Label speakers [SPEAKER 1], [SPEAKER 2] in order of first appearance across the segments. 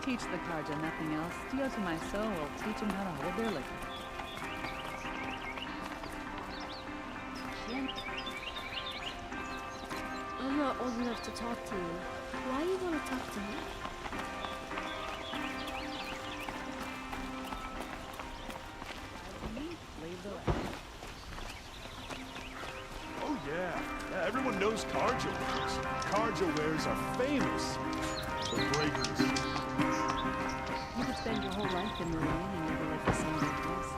[SPEAKER 1] teach the Karja nothing else, Dios my soul will teach them how to hold their liquor.
[SPEAKER 2] I'm not old enough to talk to you. Why you want to talk to me?
[SPEAKER 1] Leave the rest.
[SPEAKER 3] Oh yeah, everyone knows Karja wares. Karja wares are famous for breakers.
[SPEAKER 1] You could spend your whole life in Marine and never let the sun get close.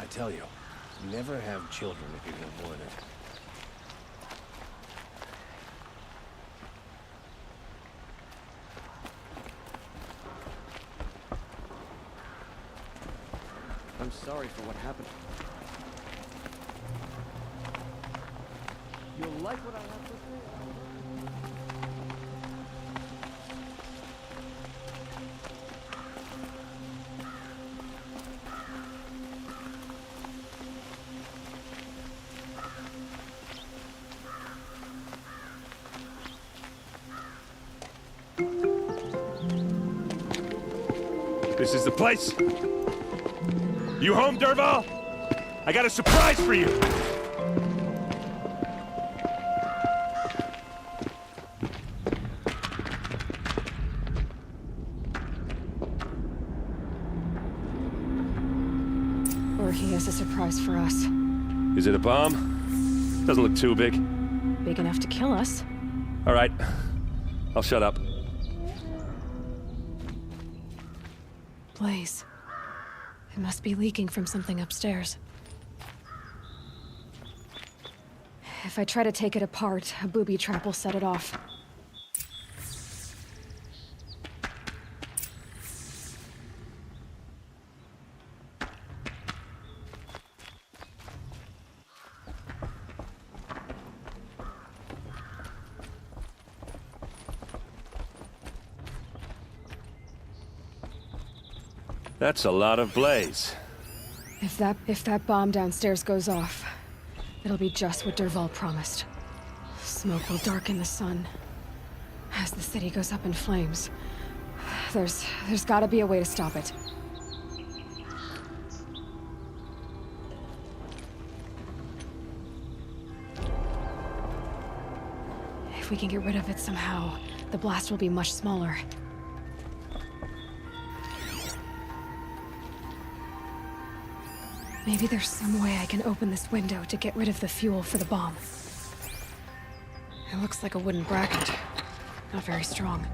[SPEAKER 4] I tell you, never have children if you can avoid it.
[SPEAKER 5] I'm sorry for what happened. You'll like what I have to say.
[SPEAKER 3] This is the place. You home, Derval? I got a surprise for you.
[SPEAKER 6] Or he has a surprise for us.
[SPEAKER 3] Is it a bomb? Doesn't look too big.
[SPEAKER 6] Big enough to kill us.
[SPEAKER 3] All right, I'll shut up.
[SPEAKER 6] Blaze. It must be leaking from something upstairs. If I try to take it apart, a booby trap will set it off.
[SPEAKER 3] That's a lot of blaze.
[SPEAKER 6] If that bomb downstairs goes off, it'll be just what Derval promised. Smoke will darken the sun. As the city goes up in flames, there's gotta be a way to stop it. If we can get rid of it somehow, the blast will be much smaller. Maybe there's some way I can open this window to get rid of the fuel for the bomb. It looks like a wooden bracket. Not very strong.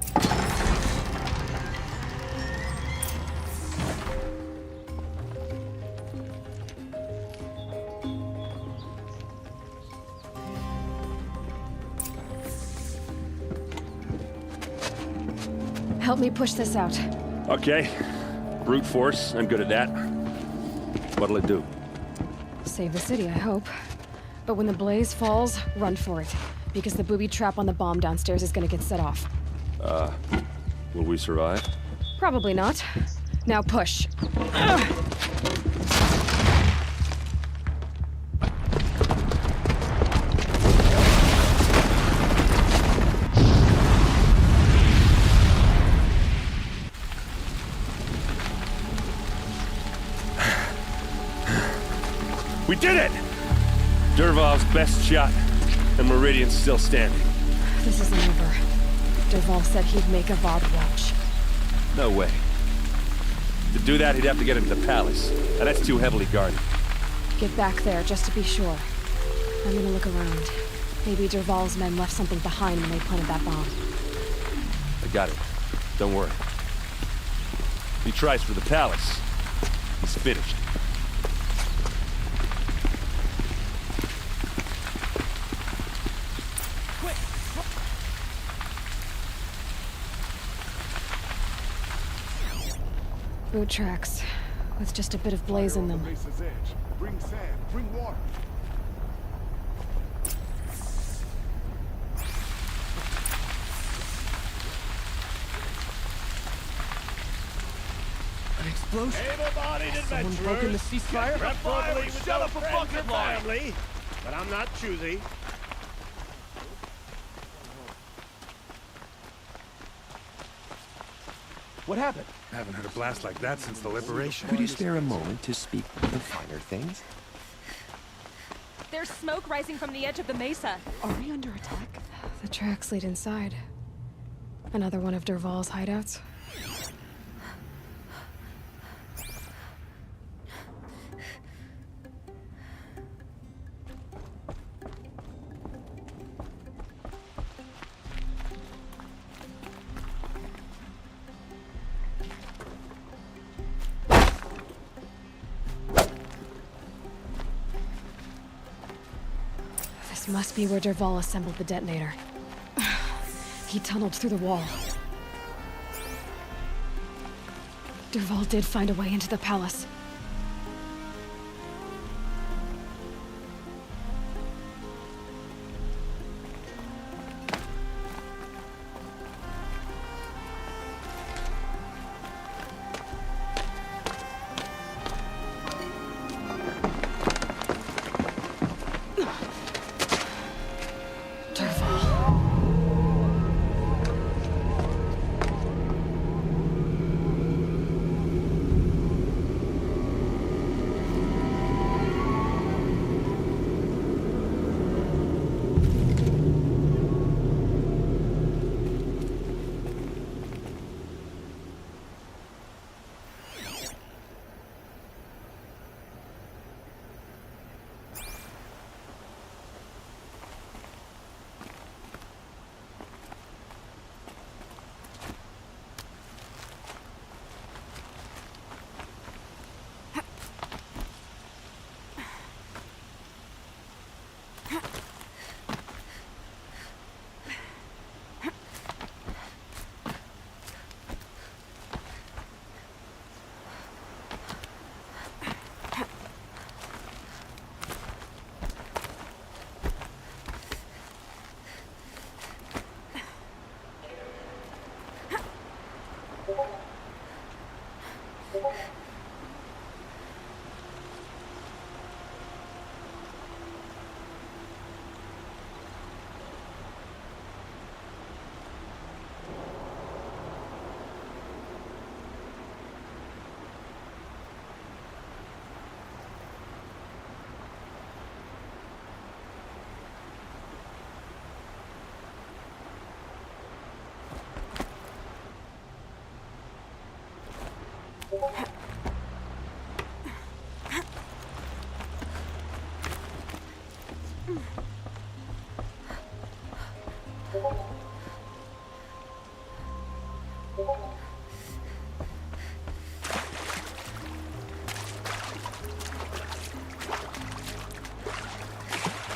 [SPEAKER 6] Help me push this out.
[SPEAKER 3] Okay. Brute force, I'm good at that. What'll it do?
[SPEAKER 6] Save the city, I hope. But when the blaze falls, run for it. Because the booby trap on the bomb downstairs is gonna get set off.
[SPEAKER 3] Will we survive?
[SPEAKER 6] Probably not. Now push.
[SPEAKER 3] We did it! Derval's best shot, and Meridian's still standing.
[SPEAKER 6] This isn't over. Derval said he'd make a VOD watch.
[SPEAKER 3] No way. To do that, he'd have to get into the palace, and that's too heavily guarded.
[SPEAKER 6] Get back there, just to be sure. I'm gonna look around. Maybe Derval's men left something behind when they planted that bomb.
[SPEAKER 3] I got it. Don't worry. If he tries for the palace, he's finished.
[SPEAKER 6] Boot tracks, with just a bit of blaze in them.
[SPEAKER 7] Bring sand, bring water.
[SPEAKER 4] explosion?
[SPEAKER 3] Able-bodied
[SPEAKER 4] Someone broke in the ceasefire?
[SPEAKER 3] Preferably shut up for fucking family.
[SPEAKER 4] But I'm not choosy. What happened?
[SPEAKER 7] I haven't heard a blast like that since the liberation.
[SPEAKER 8] Could you spare a moment to speak of the finer things?
[SPEAKER 9] There's smoke rising from the edge of the mesa.
[SPEAKER 1] Are we under attack?
[SPEAKER 6] The tracks lead inside. Another one of Derval's hideouts. This must be where Derval assembled the detonator. He tunneled through the wall. Derval did find a way into the palace.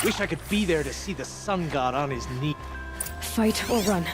[SPEAKER 5] Wish I could be there to see the sun god on his knee.
[SPEAKER 6] Fight or run.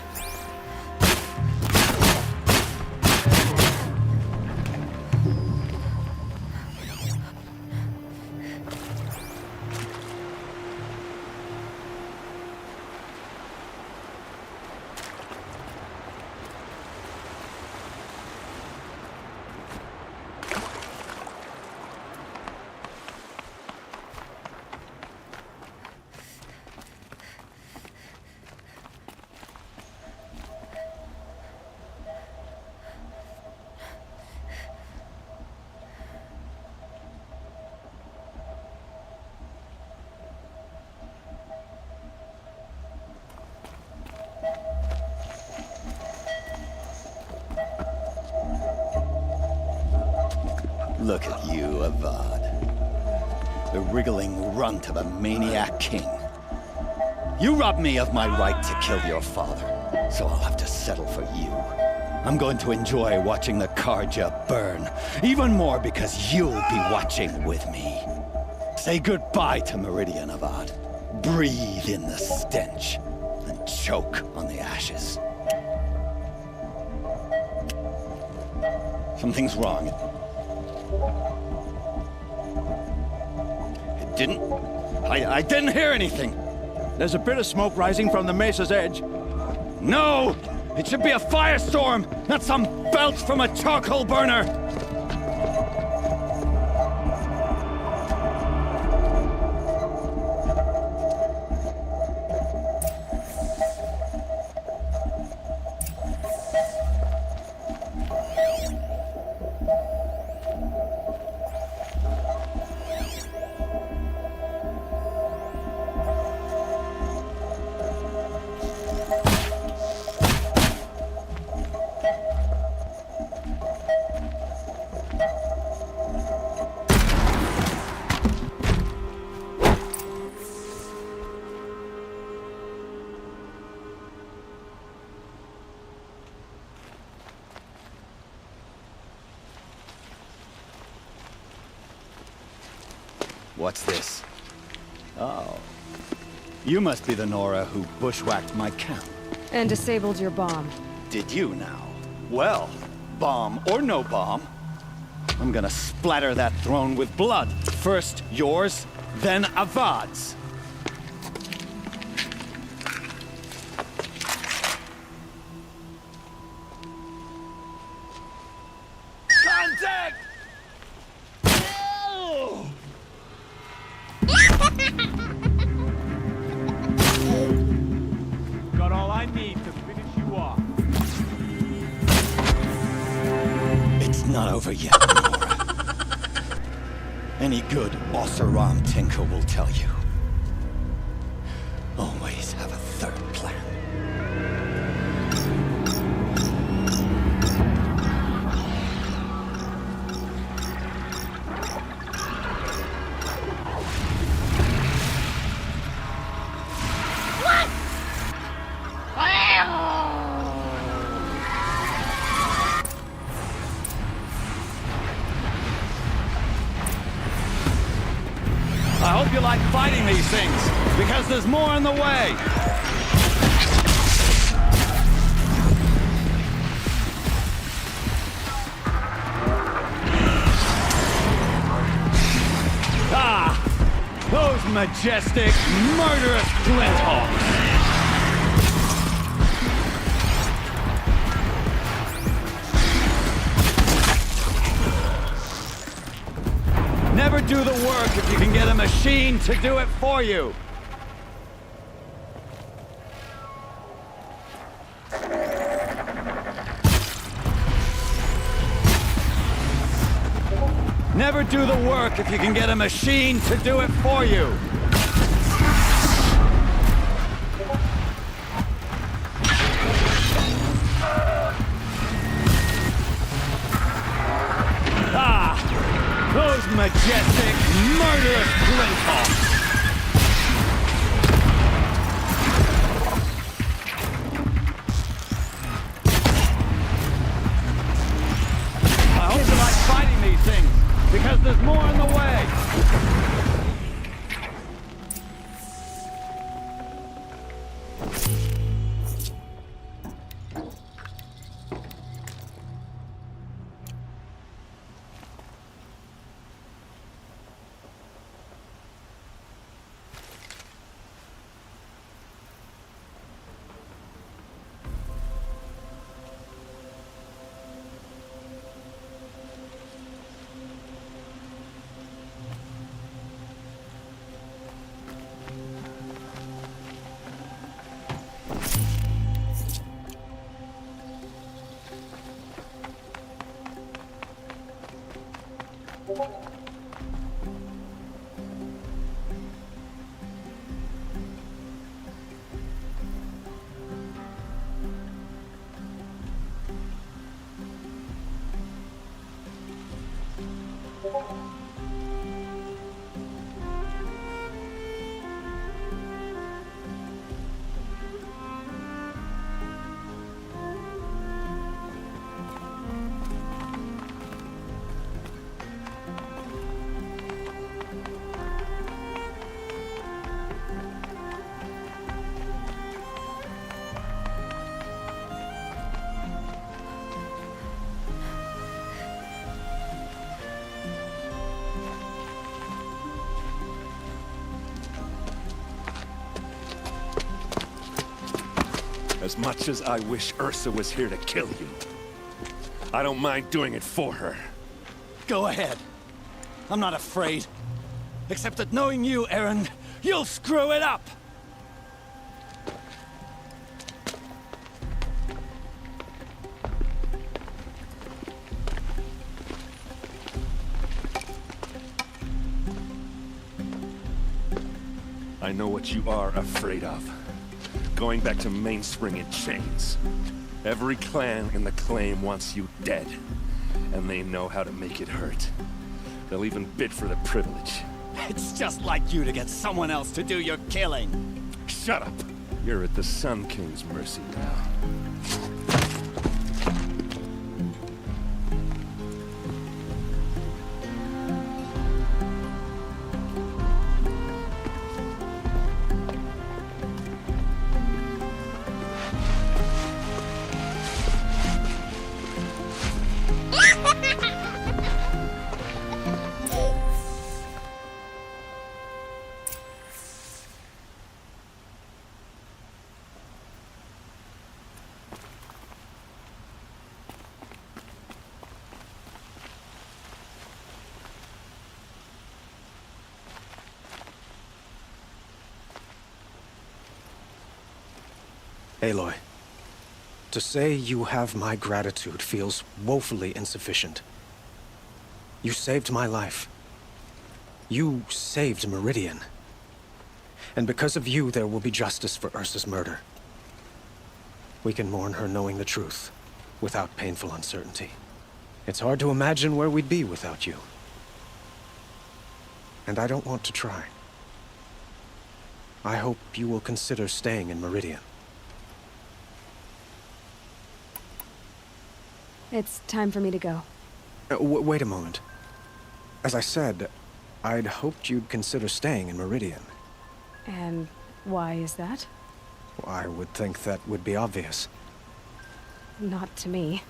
[SPEAKER 10] Look at you, Avad. The wriggling runt of a maniac king. You robbed me of my right to kill your father, so I'll have to settle for you. I'm going to enjoy watching the Karja burn, even more because you'll be watching with me. Say goodbye to Meridian, Avad. Breathe in the stench, and choke on the ashes. Something's wrong. I didn't hear anything.
[SPEAKER 11] There's a bit of smoke rising from the mesa's edge.
[SPEAKER 10] No! It should be a firestorm, not some belch from a charcoal burner! What's this? Oh. You must be the Nora who bushwhacked my camp.
[SPEAKER 6] And disabled your bomb.
[SPEAKER 10] Did you now? Well, bomb or no bomb, I'm gonna splatter that throne with blood. First yours, then Avad's. Contact! No!
[SPEAKER 11] Got all I need to finish you off.
[SPEAKER 10] It's not over yet, Nora. Any good Oseram tinker will tell you. Always have a third plan. I hope you like fighting these things, because there's more in the way. Ah! Those majestic, murderous glinthawks! Never do the work if you can get a machine to do it for you. Never do the work if you can get a machine to do it for you. Those majestic, murderous glinthawks! I hope you like fighting these things, because there's more in the way!
[SPEAKER 3] As much as I wish Ursa was here to kill you, I don't mind doing it for her.
[SPEAKER 10] Go ahead. I'm not afraid. Except that knowing you, Aaron, you'll screw it up!
[SPEAKER 3] I know what you are afraid of. Going back to Mainspring in chains. Every clan in the claim wants you dead. And they know how to make it hurt. They'll even bid for the privilege.
[SPEAKER 10] It's just like you to get someone else to do your killing.
[SPEAKER 3] Shut up! You're at the Sun King's mercy now.
[SPEAKER 12] Aloy, to say you have my gratitude feels woefully insufficient. You saved my life. You saved Meridian. And because of you, there will be justice for Ursa's murder. We can mourn her knowing the truth, without painful uncertainty. It's hard to imagine where we'd be without you. And I don't want to try. I hope you will consider staying in Meridian.
[SPEAKER 6] It's time for me to go.
[SPEAKER 12] Wait a moment. As I said, I'd hoped you'd consider staying in Meridian.
[SPEAKER 6] And why is that?
[SPEAKER 12] I would think that would be obvious.
[SPEAKER 6] Not to me.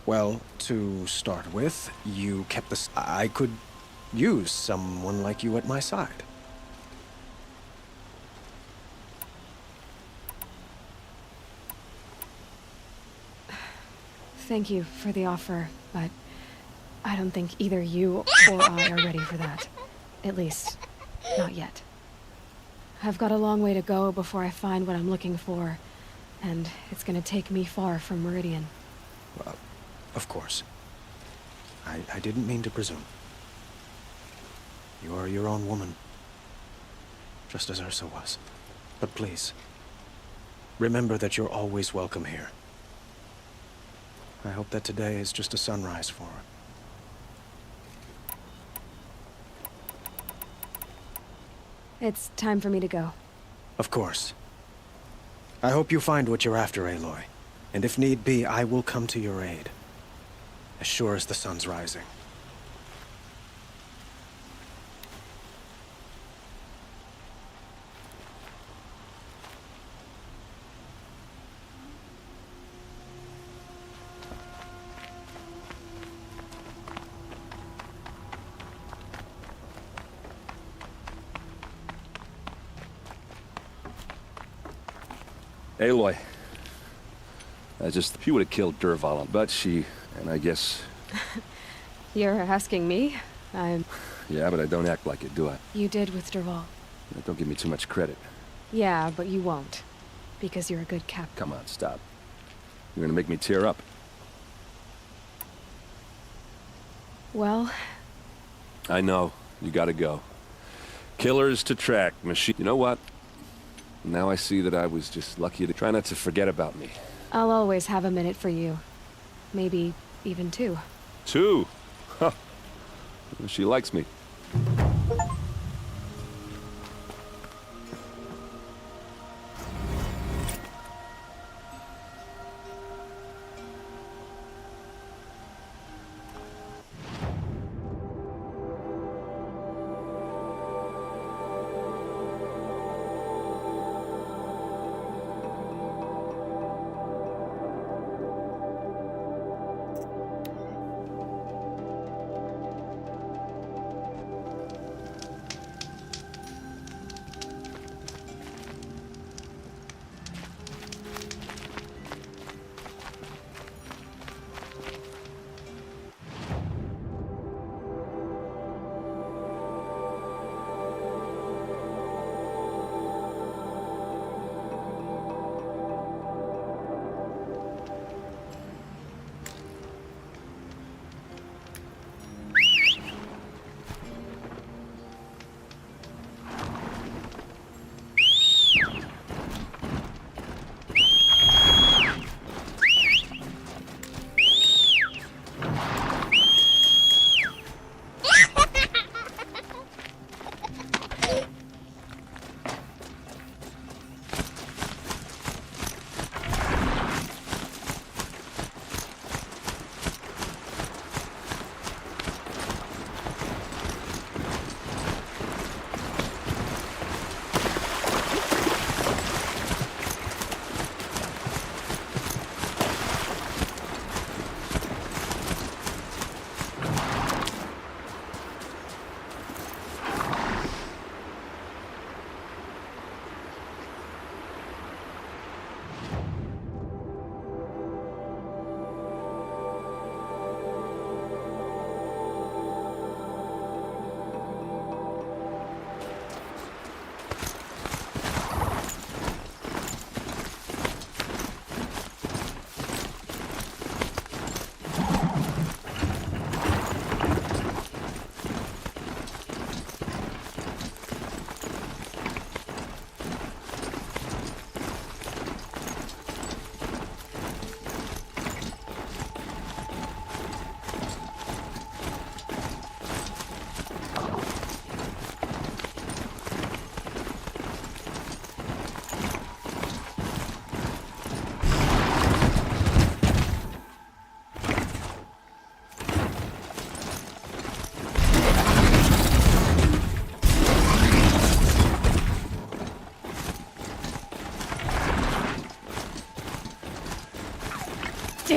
[SPEAKER 12] Well, to start with, you kept this. I could use someone like you at my side.
[SPEAKER 6] Thank you for the offer, but I don't think either you or I are ready for that. At least, not yet. I've got a long way to go before I find what I'm looking for, and it's gonna take me far from Meridian.
[SPEAKER 12] Well, of course. I didn't mean to presume. You are your own woman, just as Ursa was. But please, remember that you're always welcome here. I hope that today is just a sunrise for her.
[SPEAKER 6] It's time for me to go.
[SPEAKER 12] Of course. I hope you find what you're after, Aloy. And if need be, I will come to your aid. As sure as the sun's rising.
[SPEAKER 3] Aloy. She would have killed Dervahl, but and I guess...
[SPEAKER 6] You're asking me?
[SPEAKER 3] Yeah, but I don't act like it, do I?
[SPEAKER 6] You did with Dervahl.
[SPEAKER 3] Don't give me too much credit.
[SPEAKER 6] Yeah, but you won't. Because you're a good captain.
[SPEAKER 3] Come on, stop. You're gonna make me tear up.
[SPEAKER 6] Well...
[SPEAKER 3] I know. You gotta go. Killers to track, machine... You know what? Now I see that I was just lucky to try not to forget about me.
[SPEAKER 6] I'll always have a minute for you. Maybe even two.
[SPEAKER 3] Two? Huh. She likes me.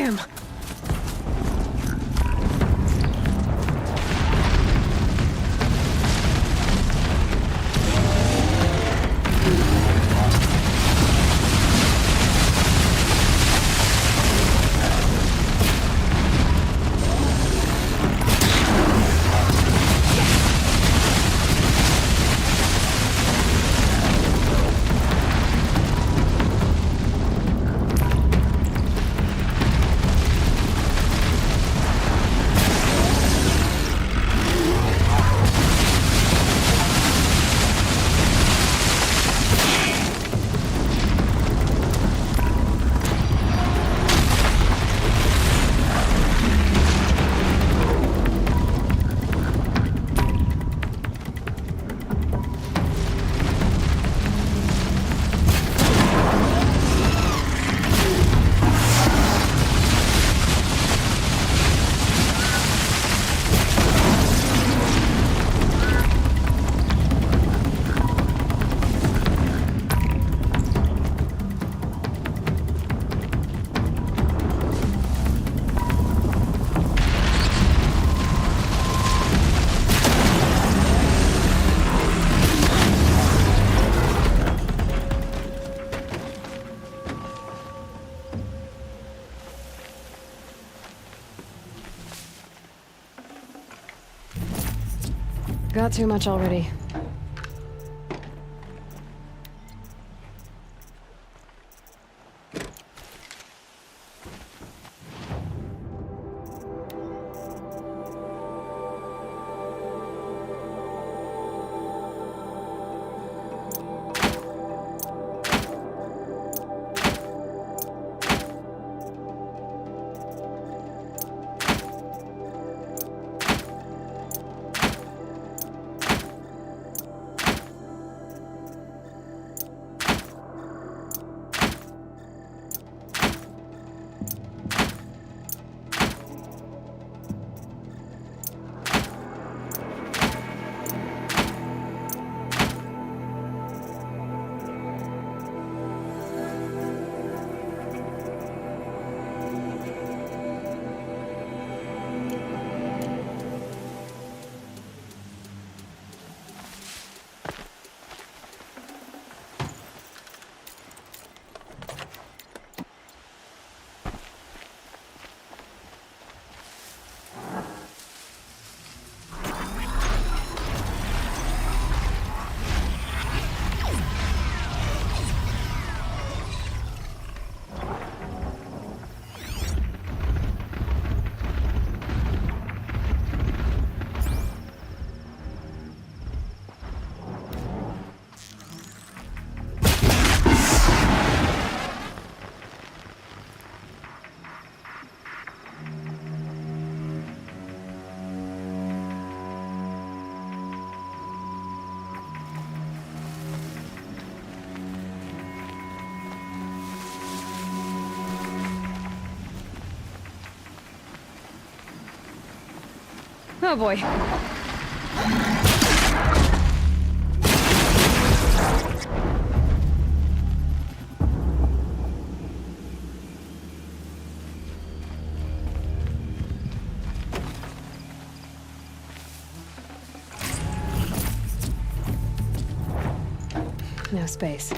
[SPEAKER 6] Damn! Got too much already. Oh boy. No space.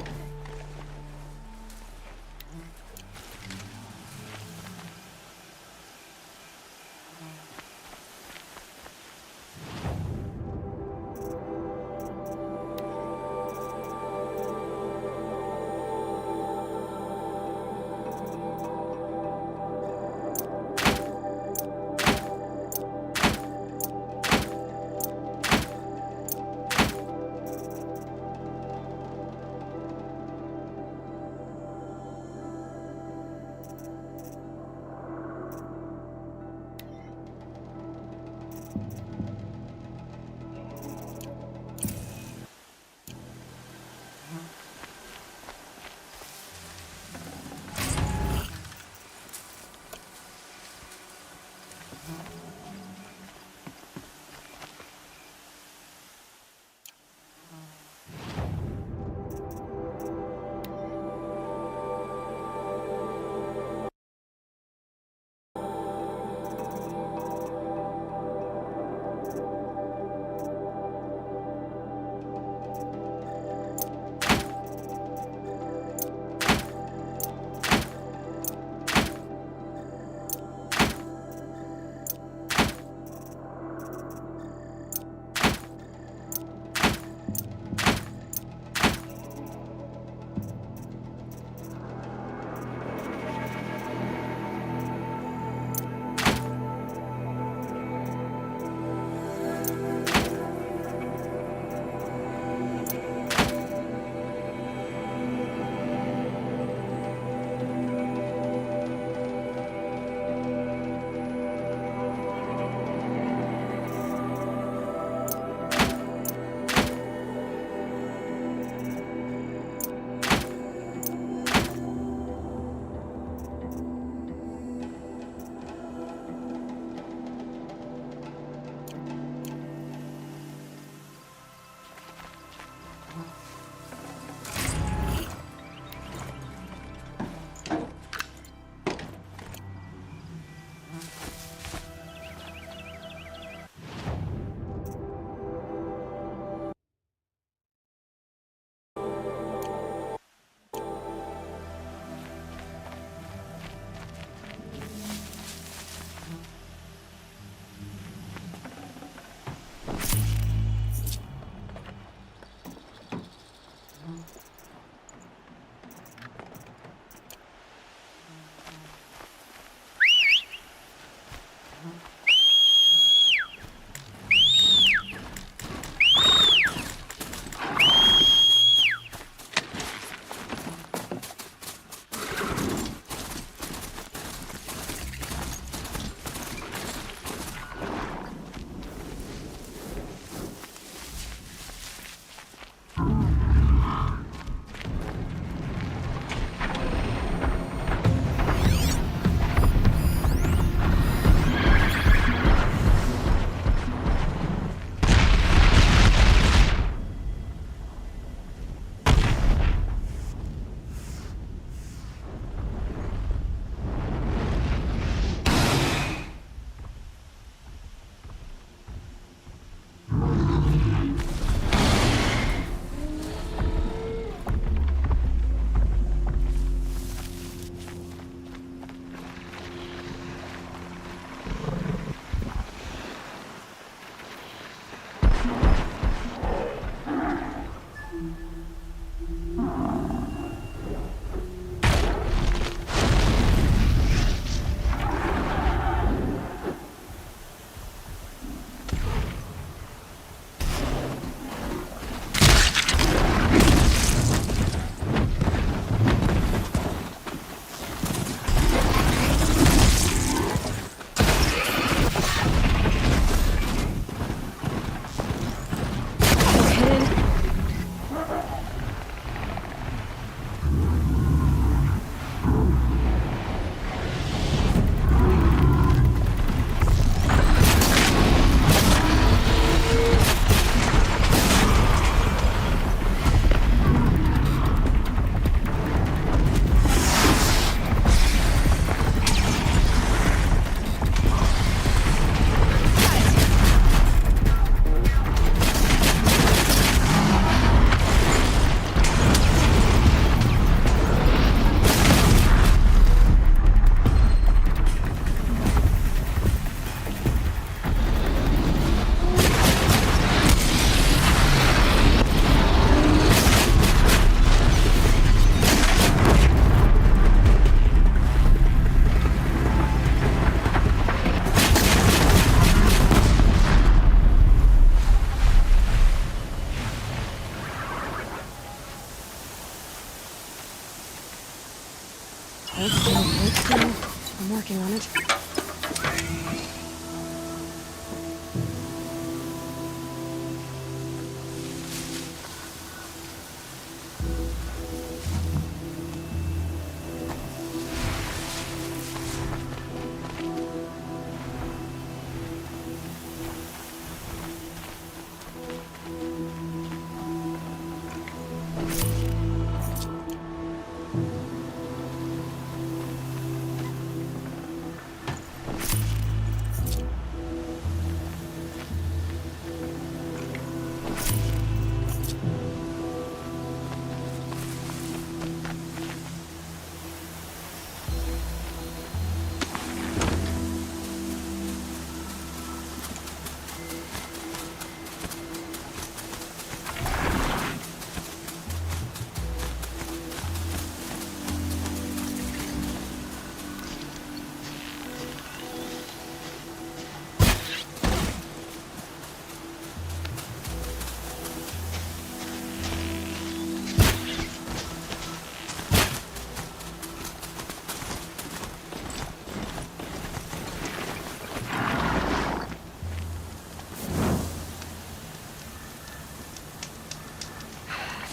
[SPEAKER 6] Hold still. I'm working on it.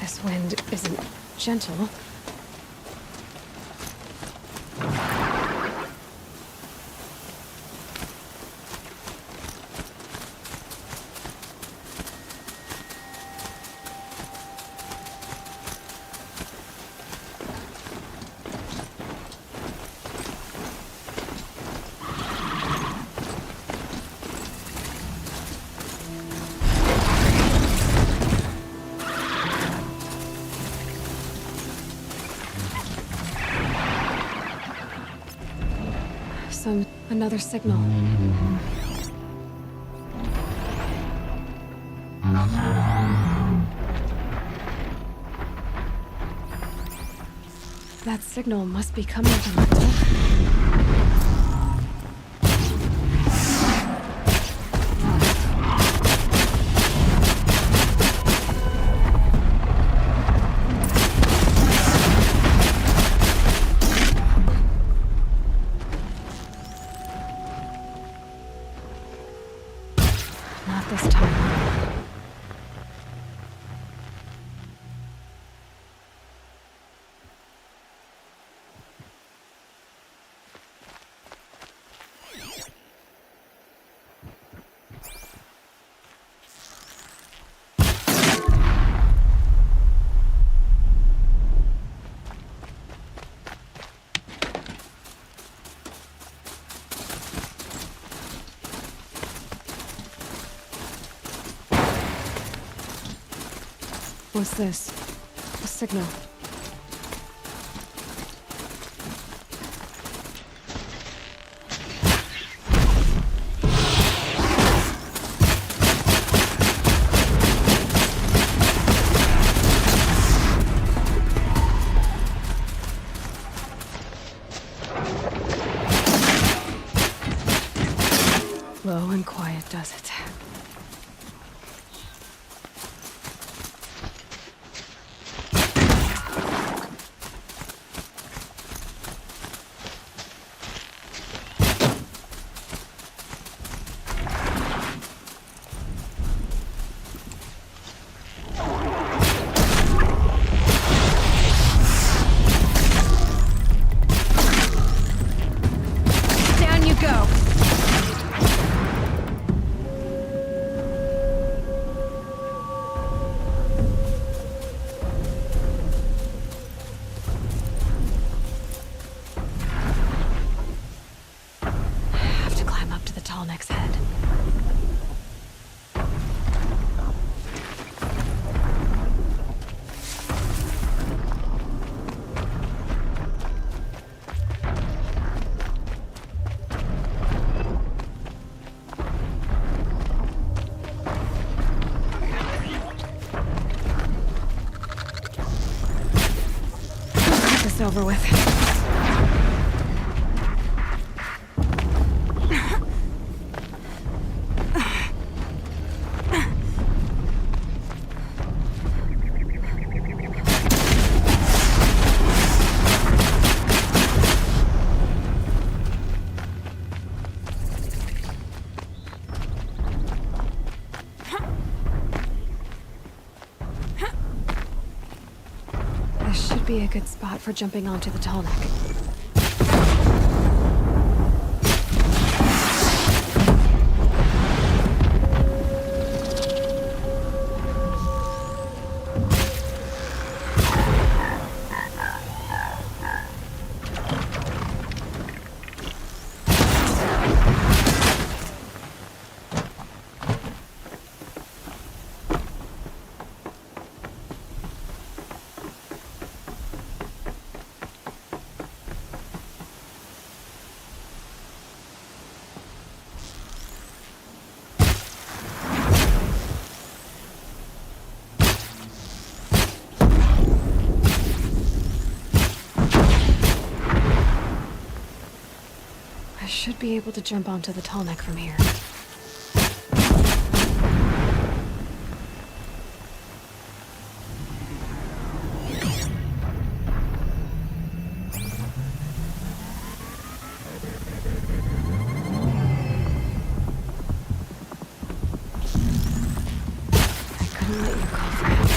[SPEAKER 6] This wind isn't gentle. Another signal. That signal must be coming from the top. This time. What's this? A signal. Low and quiet does it. Over with. This should be a good spot for jumping onto the tall neck. Should be able to jump onto the tall neck from here. I couldn't let you call for help.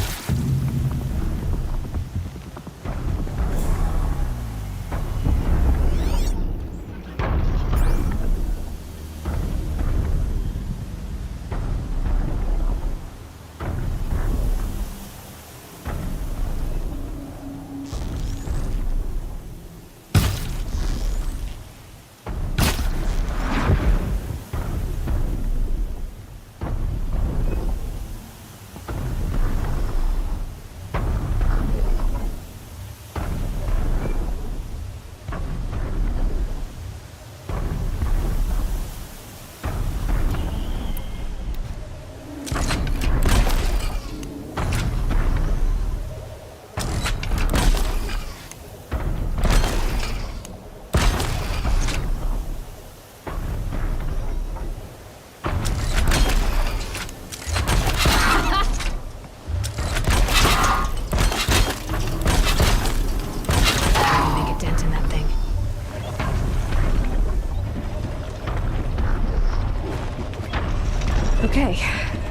[SPEAKER 6] Okay,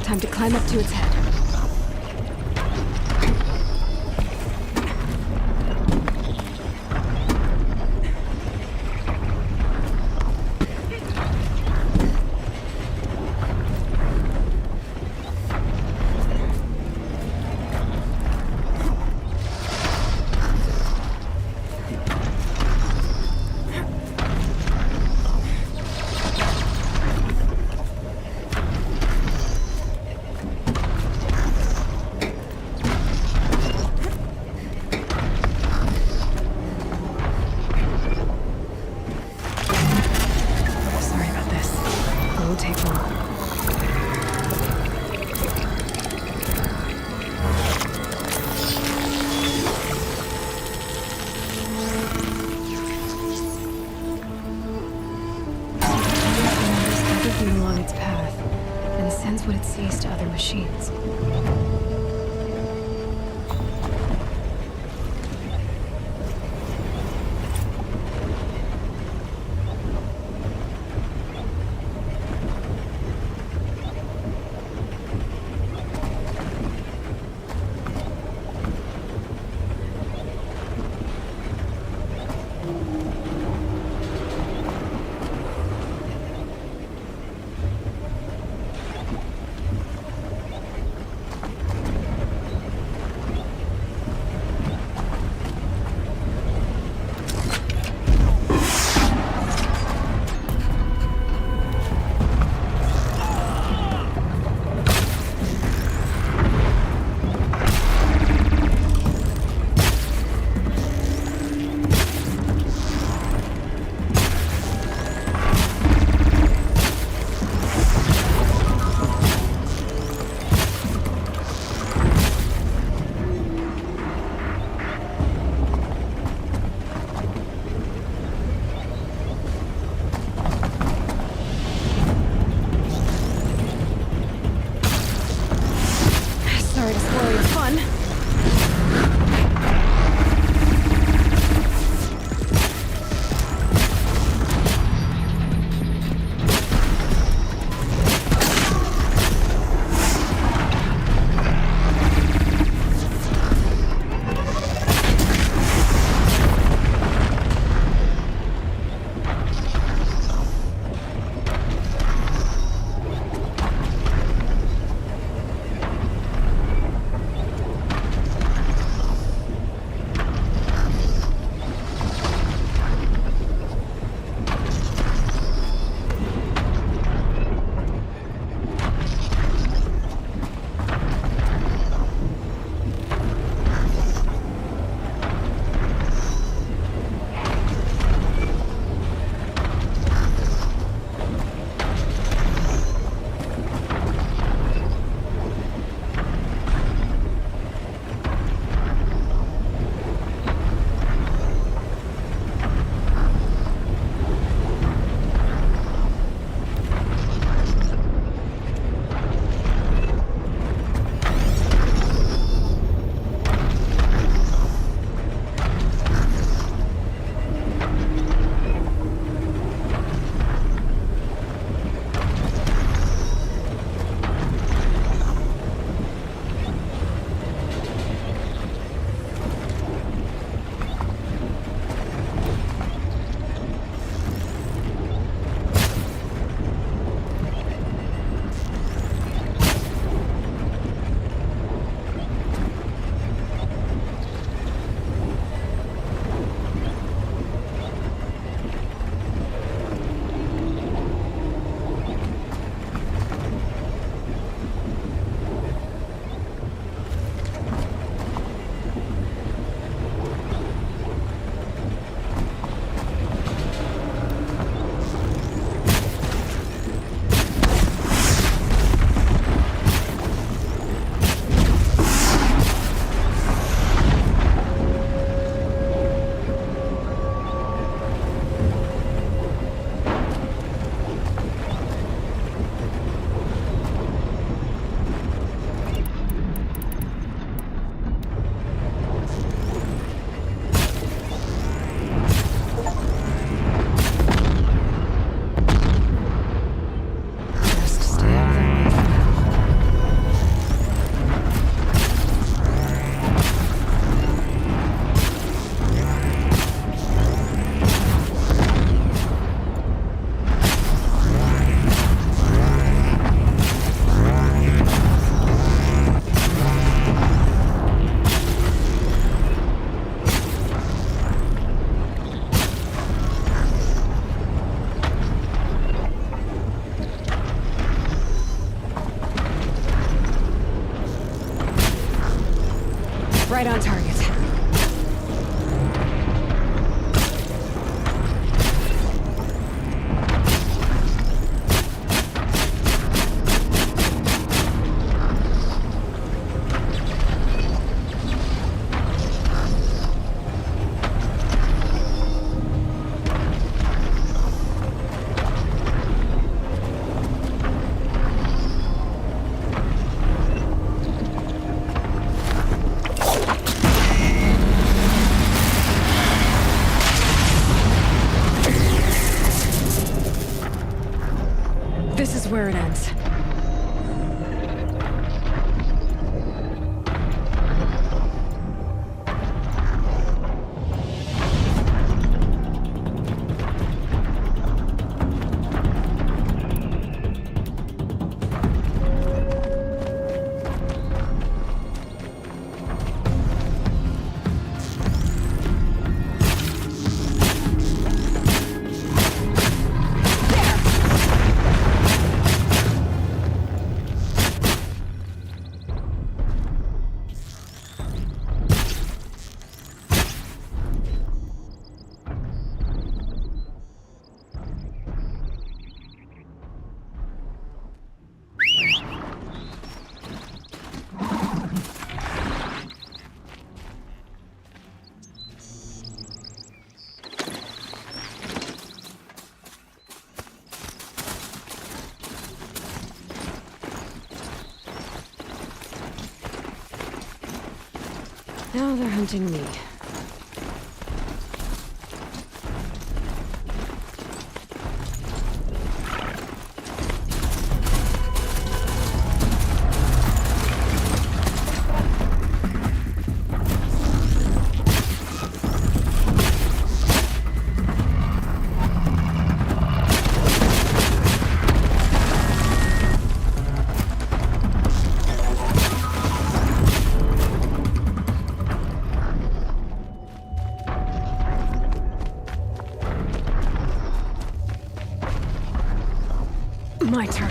[SPEAKER 6] time to climb up to its head. What it sees to other machines. Right on target. This is where it ends. Now they're hunting me. My turn.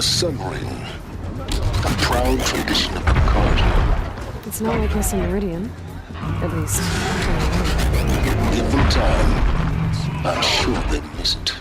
[SPEAKER 13] The Sun Ring. A proud tradition of Concordia.
[SPEAKER 6] It's not like us in Meridian. At least,
[SPEAKER 13] Give them time. I'm sure they miss it.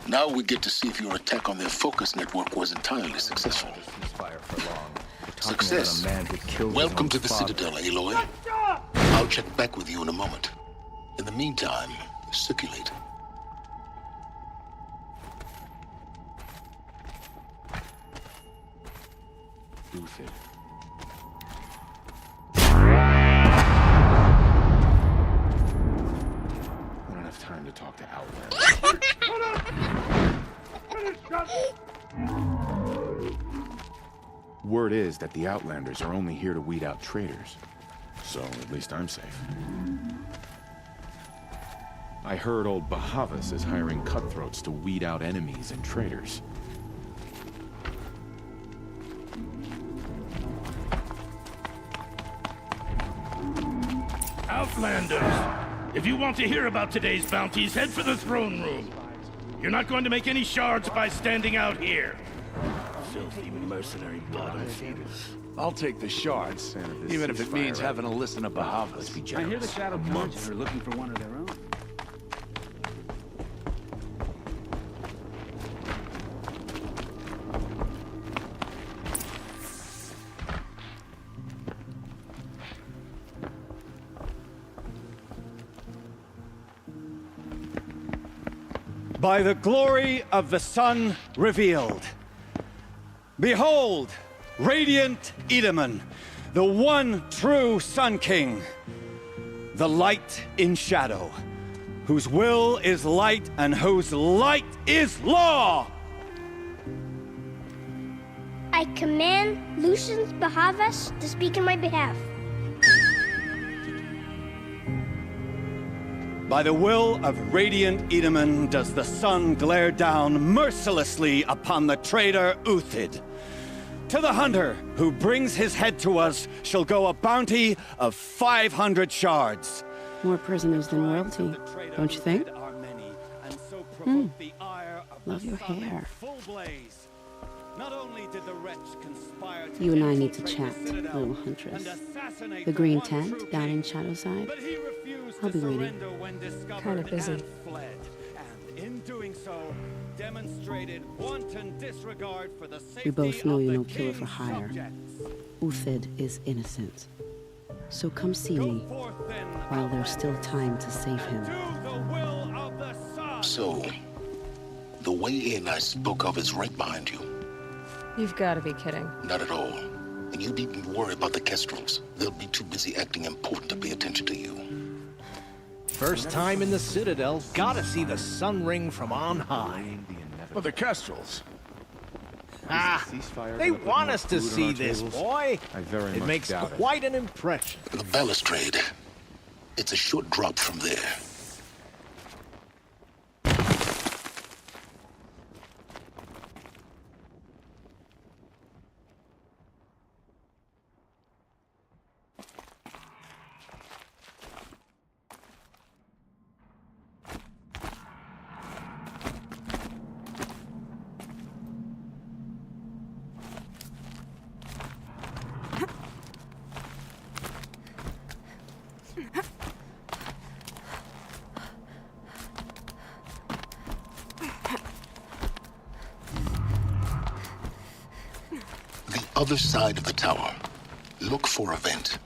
[SPEAKER 13] Now we get to see if your attack on their focus network was entirely successful. Success. Welcome to the Citadel, Aloy. I'll check back with you in a moment. In the meantime, circulate.
[SPEAKER 7] Uthed. I don't have time to talk to Outlander. Word is that the Outlanders are only here to weed out traitors. So, at least I'm safe. I heard old Bahavas is hiring cutthroats to weed out enemies and traitors.
[SPEAKER 14] Outlanders! If you want to hear about today's bounties, head for the throne room. You're not going to make any shards by standing out here. Filthy mercenary bottom feeders.
[SPEAKER 11] I'll take the shards, even if it means having to listen to Bahavas.
[SPEAKER 15] I hear the Shadow Commanders are looking for one of their own.
[SPEAKER 16] By the glory of the sun revealed. Behold, radiant Edaman, the one true Sun King, the light in shadow, whose will is light and whose light is law!
[SPEAKER 17] I command Lucius Bahavas to speak in my behalf.
[SPEAKER 16] By the will of radiant Edaman does the sun glare down mercilessly upon the traitor Uthed. To the hunter who brings his head to us shall go a bounty of 500 shards.
[SPEAKER 1] More prisoners than royalty, don't you think? Love your hair. You and I need to chat, little huntress. The green tent down in Shadowside. I'll be waiting.
[SPEAKER 6] Kind of busy.
[SPEAKER 1] We both know you're no killer for hire. Uthed is innocent. So come see me while there's still time to save him.
[SPEAKER 13] So, The way in I spoke of is right behind you.
[SPEAKER 6] You've got to be kidding.
[SPEAKER 13] Not at all. And you needn't worry about the Kestrels. They'll be too busy acting important to pay attention to you.
[SPEAKER 5] First time in the Citadel, gotta see the sun ring from on high.
[SPEAKER 11] But the Kestrels.
[SPEAKER 5] They want us to see this, boy. It makes quite an impression.
[SPEAKER 13] The balustrade. It's a short drop from there. Other side of the tower. Look for a vent.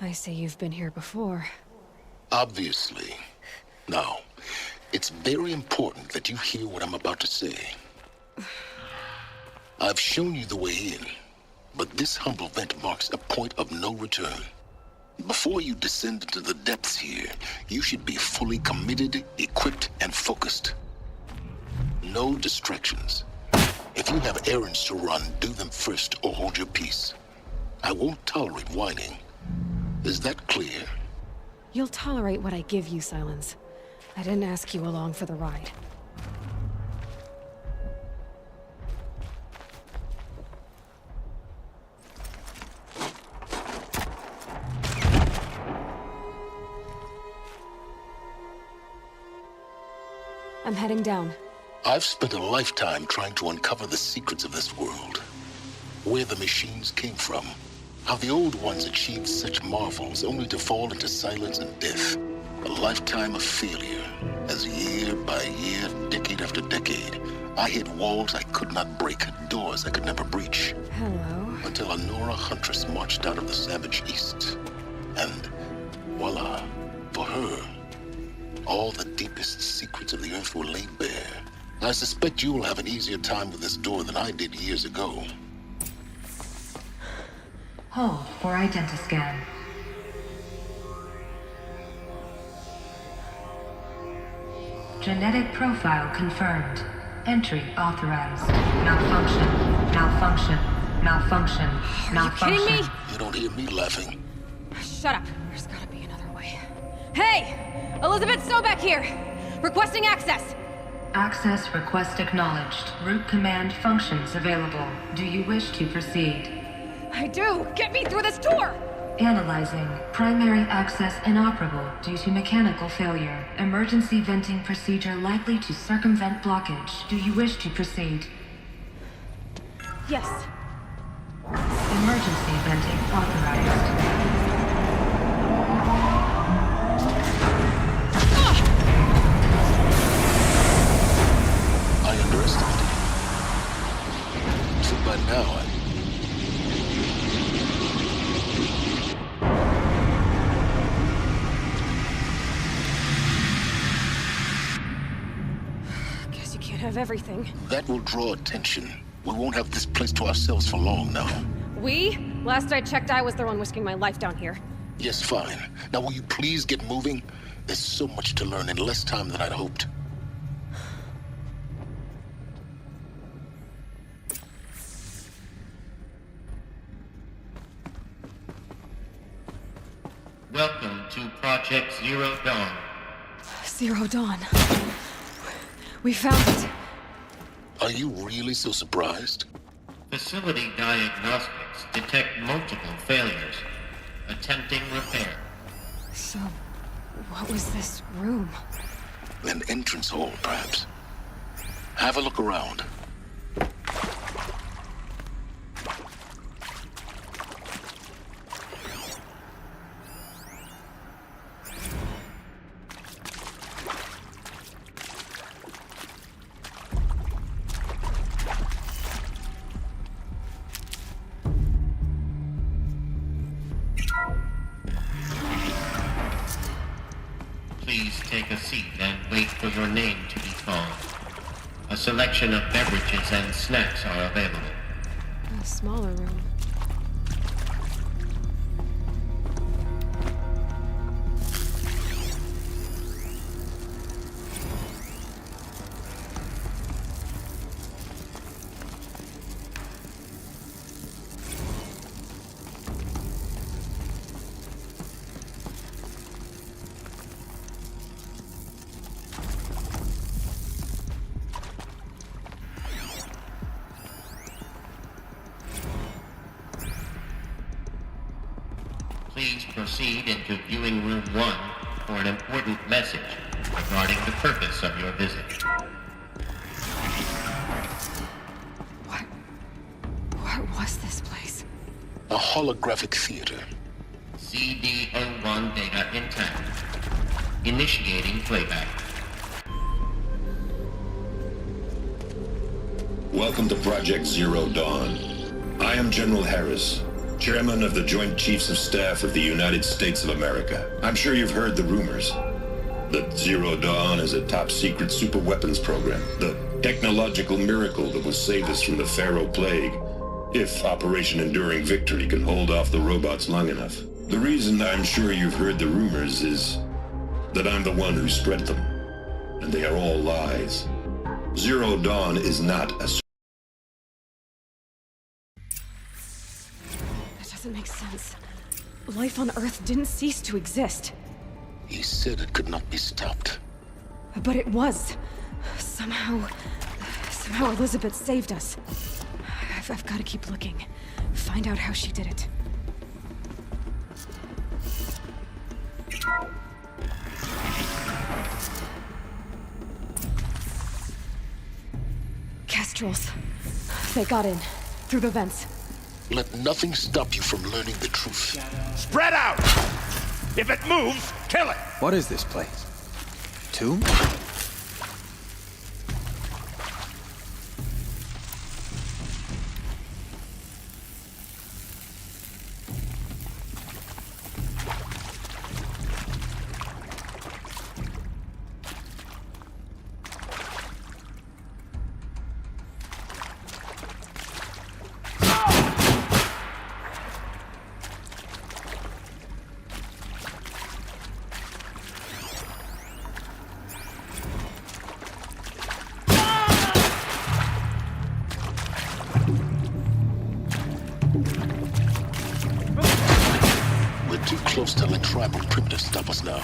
[SPEAKER 6] I see you've been here before.
[SPEAKER 13] Obviously. Now, it's very important that you hear what I'm about to say. I've shown you the way in, but this humble vent marks a point of no return. Before you descend into the depths here, you should be fully committed, equipped, and focused. No distractions. If you have errands to run, do them first or hold your peace. I won't tolerate whining. Is that clear?
[SPEAKER 6] You'll tolerate what I give you, Silence. I didn't ask you along for the ride. I'm heading down.
[SPEAKER 13] I've spent a lifetime trying to uncover the secrets of this world. Where the machines came from. How the old ones achieved such marvels only to fall into silence and death. A lifetime of failure. As year by year, decade after decade, I hit walls I could not break, doors I could never breach.
[SPEAKER 6] Hello.
[SPEAKER 13] Until a Nora huntress marched out of the savage east. And voila, for her, all the deepest secrets of the Earth were laid bare. I suspect you will have an easier time with this door than I did years ago.
[SPEAKER 18] Hold for identiscan. Genetic profile confirmed. Entry authorized. Malfunction. Malfunction. Malfunction. Malfunction.
[SPEAKER 6] Are you kidding me?
[SPEAKER 13] You don't hear me laughing.
[SPEAKER 6] Shut up. There's gotta be another way. Hey! Elizabeth Sobeck here! Requesting access!
[SPEAKER 18] Access request acknowledged. Root command functions available. Do you wish to proceed?
[SPEAKER 6] I do! Get me through this door!
[SPEAKER 18] Analyzing. Primary access inoperable due to mechanical failure. Emergency venting procedure likely to circumvent blockage. Do you wish to proceed?
[SPEAKER 6] Yes.
[SPEAKER 18] Emergency venting authorized.
[SPEAKER 13] I underestimated you. So by now,
[SPEAKER 6] Guess you can't have everything.
[SPEAKER 13] that will draw attention. We won't have this place to ourselves for long now.
[SPEAKER 6] We? Last I checked, I was the one risking my life down here.
[SPEAKER 13] Yes, fine. Now will you please get moving? There's so much to learn in less time than I'd hoped.
[SPEAKER 19] Welcome to Project Zero Dawn.
[SPEAKER 6] Zero Dawn. We found it.
[SPEAKER 13] Are you really so surprised?
[SPEAKER 19] Facility diagnostics detect multiple failures. Attempting repair.
[SPEAKER 6] So, what was this room?
[SPEAKER 13] An entrance hall, perhaps. Have a look around.
[SPEAKER 19] Please take a seat and wait for your name to be called. A selection of beverages and snacks are available.
[SPEAKER 6] A smaller room.
[SPEAKER 19] Please proceed into viewing room 1 for an important message regarding the purpose of your visit.
[SPEAKER 6] What was this place?
[SPEAKER 13] A holographic theater.
[SPEAKER 19] CD01 data intact. Initiating playback.
[SPEAKER 13] Welcome to Project Zero Dawn. I am General Harris, Chairman of the Joint Chiefs of Staff of the United States of America. I'm sure you've heard the rumors that Zero Dawn is a top-secret superweapons program, the technological miracle that will save us from the Pharaoh Plague, if Operation Enduring Victory can hold off the robots long enough. The reason I'm sure you've heard the rumors is that I'm the one who spread them, and they are all lies. Zero Dawn is not a...
[SPEAKER 6] That doesn't make sense. Life on Earth didn't cease to exist.
[SPEAKER 13] He said it could not be stopped.
[SPEAKER 6] But it was. Somehow Elizabeth saved us. I've got to keep looking. Find out how she did it. Kestrels. They got in. Through the vents.
[SPEAKER 13] Let nothing stop you from learning the truth.
[SPEAKER 14] Spread out! If it moves, kill it!
[SPEAKER 12] What is this place? Tomb?
[SPEAKER 13] Close to let tribal primitives stop us now.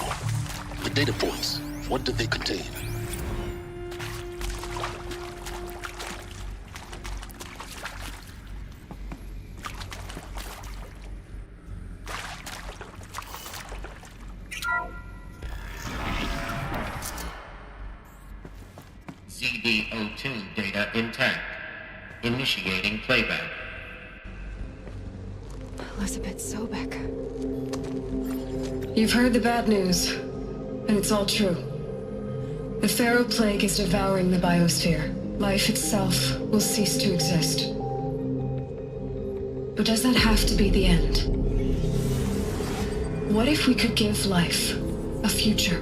[SPEAKER 13] The data points, what did they contain?
[SPEAKER 19] ZD02 data intact. Initiating playback.
[SPEAKER 6] Elizabeth Sobek.
[SPEAKER 18] You've heard the bad news, and it's all true. The Pharaoh Plague is devouring the biosphere. Life itself will cease to exist. But does that have to be the end? What if we could give life a future?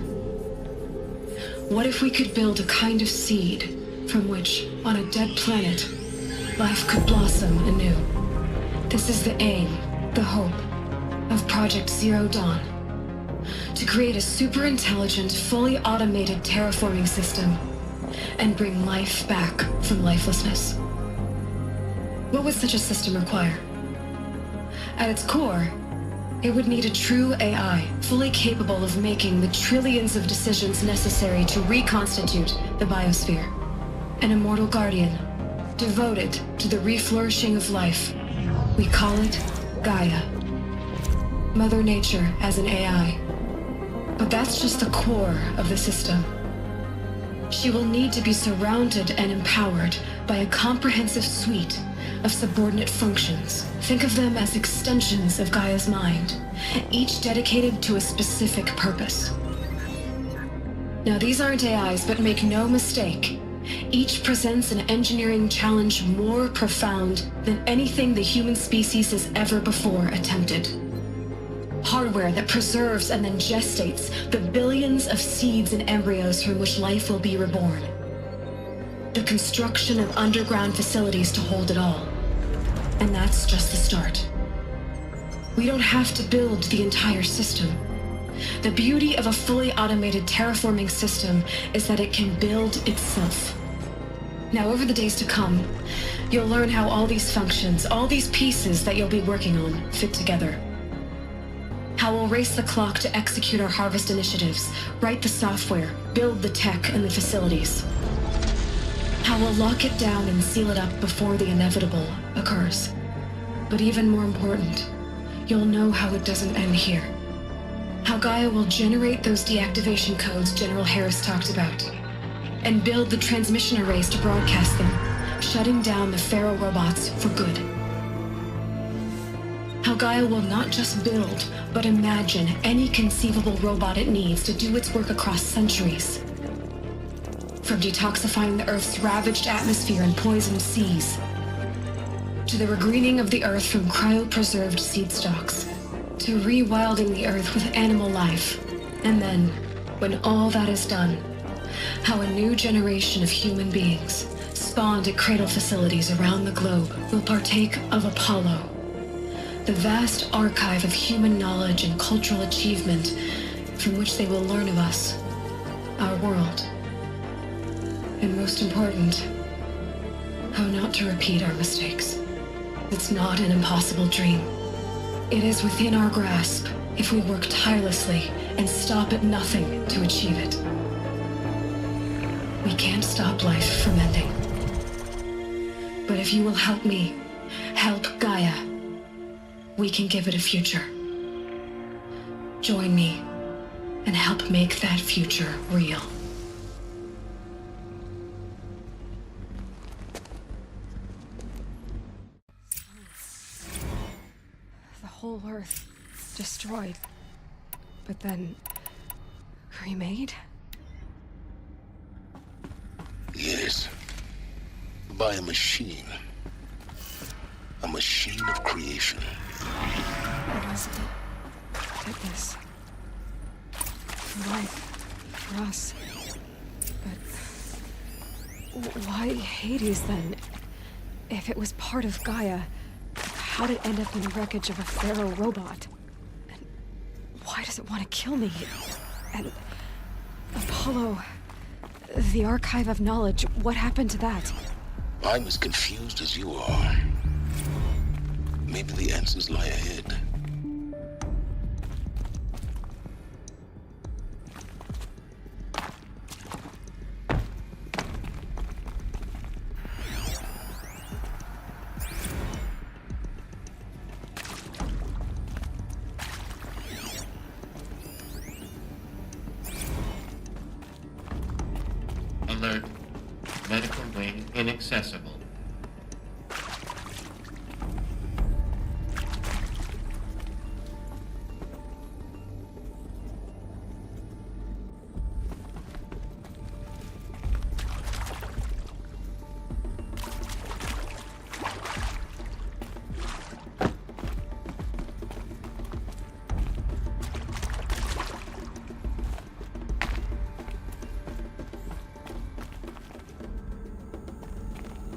[SPEAKER 18] What if we could build a kind of seed from which, on a dead planet, life could blossom anew? This is the aim, the hope, of Project Zero Dawn. To create a super-intelligent, fully automated terraforming system and bring life back from lifelessness. What would such a system require? At its core, it would need a true AI, fully capable of making the trillions of decisions necessary to reconstitute the biosphere. An immortal guardian, devoted to the reflourishing of life. We call it Gaia. Mother Nature as an AI. But that's just the core of the system. She will need to be surrounded and empowered by a comprehensive suite of subordinate functions. Think of them as extensions of Gaia's mind, each dedicated to a specific purpose. Now, these aren't AIs, but make no mistake, each presents an engineering challenge more profound than anything the human species has ever before attempted. Hardware that preserves and then gestates the billions of seeds and embryos from which life will be reborn. The construction of underground facilities to hold it all. And that's just the start. We don't have to build the entire system. The beauty of a fully automated terraforming system is that it can build itself. Now, over the days to come, you'll learn how all these functions, all these pieces that you'll be working on, fit together. How we'll race the clock to execute our harvest initiatives, write the software, build the tech and the facilities. How we'll lock it down and seal it up before the inevitable occurs. But even more important, you'll know how it doesn't end here. How Gaia will generate those deactivation codes General Harris talked about, and build the transmission arrays to broadcast them, shutting down the Pharaoh robots for good. How Gaia will not just build, but imagine any conceivable robot it needs to do its work across centuries. From detoxifying the Earth's ravaged atmosphere and poisoned seas, to the regreening of the Earth from cryopreserved seed stalks, to rewilding the Earth with animal life. And then, when all that is done, how a new generation of human beings, spawned at cradle facilities around the globe, will partake of Apollo, the vast archive of human knowledge and cultural achievement from which they will learn of us, our world. And most important, how not to repeat our mistakes. It's not an impossible dream. It is within our grasp if we work tirelessly and stop at nothing to achieve it. We can't stop life from ending. But if you will help me, help Gaia, we can give it a future. Join me and help make that future real.
[SPEAKER 6] The whole Earth destroyed, but then remade?
[SPEAKER 13] Yes. By a machine. A machine of creation.
[SPEAKER 6] It was fitness. For life. For us. But why Hades then? If it was part of Gaia, how'd it end up in the wreckage of a Pharaoh robot? And why does it want to kill me? And Apollo, the archive of knowledge, what happened to that?
[SPEAKER 13] I'm as confused as you are. Maybe the answers lie ahead.
[SPEAKER 19] Alert. Medical wing inaccessible.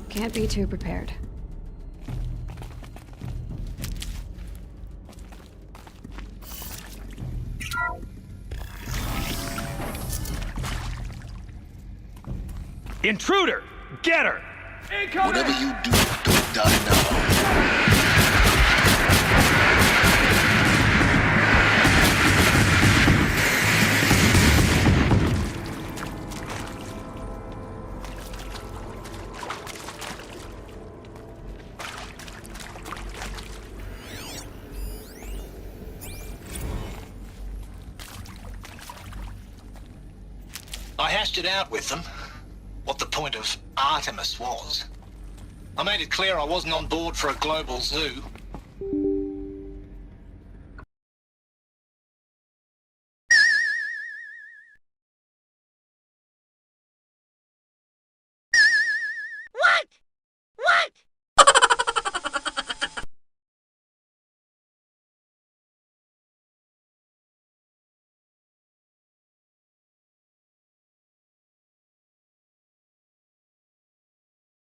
[SPEAKER 6] Can't be too prepared.
[SPEAKER 5] Intruder! Get her!
[SPEAKER 13] Whatever you do, don't die now.
[SPEAKER 20] I hashed it out with them, what the point of Artemis was. I made it clear I wasn't on board for a global zoo.